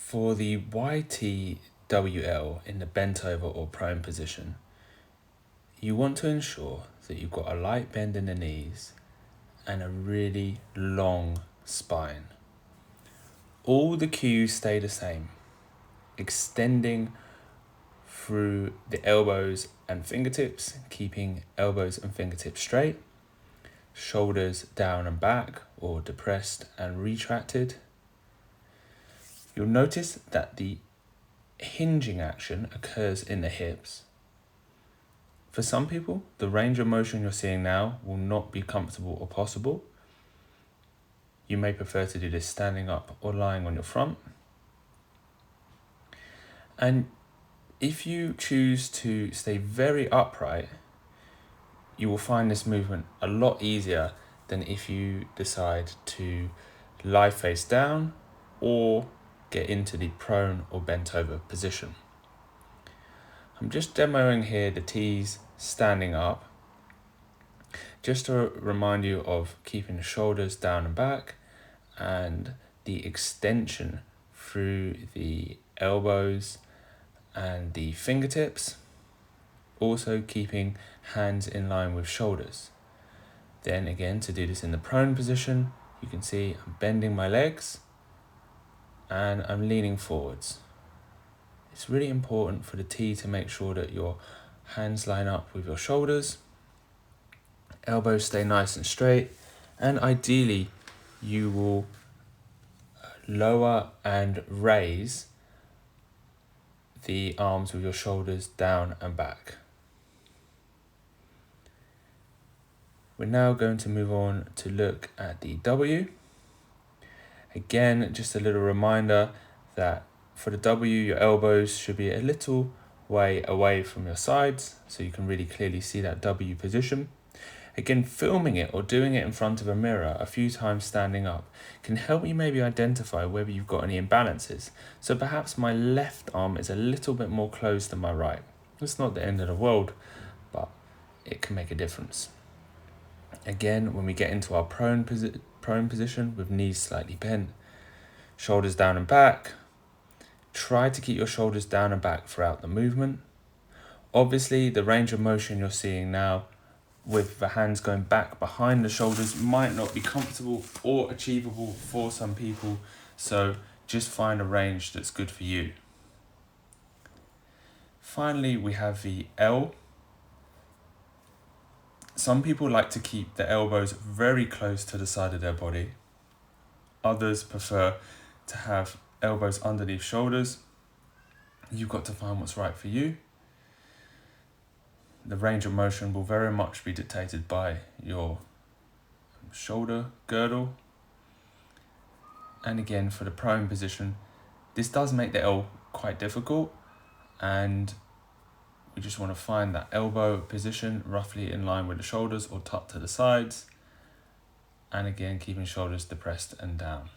For the YTWL in the bent over or prone position, you want to ensure that you've got a light bend in the knees and a really long spine. All the cues stay the same, extending through the elbows and fingertips, keeping elbows and fingertips straight, shoulders down and back or depressed and retracted. You'll notice that the hinging action occurs in the hips. For some people, the range of motion you're seeing now will not be comfortable or possible. You may prefer to do this standing up or lying on your front. And if you choose to stay very upright, you will find this movement a lot easier than if you decide to lie face down or get into the prone or bent over position. I'm just demoing here the T's standing up, just to remind you of keeping the shoulders down and back and the extension through the elbows and the fingertips, also keeping hands in line with shoulders. Then again, to do this in the prone position, you can see I'm bending my legs and I'm leaning forwards. It's really important for the T to make sure that your hands line up with your shoulders, elbows stay nice and straight, and ideally you will lower and raise the arms with your shoulders down and back. We're now going to move on to look at the W. Again, just a little reminder that for the W, your elbows should be a little way away from your sides so you can really clearly see that W position. Again, filming it or doing it in front of a mirror a few times standing up can help you maybe identify whether you've got any imbalances. So perhaps my left arm is a little bit more closed than my right. It's not the end of the world, but it can make a difference. Again, when we get into our prone position with knees slightly bent, shoulders down and back, try to keep your shoulders down and back throughout the movement. Obviously, the range of motion you're seeing now with the hands going back behind the shoulders might not be comfortable or achievable for some people, so just find a range that's good for you. Finally, we have the L. Some people like to keep the elbows very close to the side of their body. Others prefer to have elbows underneath shoulders. You've got to find what's right for you. The range of motion will very much be dictated by your shoulder girdle. And again, for the prone position, this does make the L quite difficult, and we just want to find that elbow position roughly in line with the shoulders or tucked to the sides. And again, keeping shoulders depressed and down.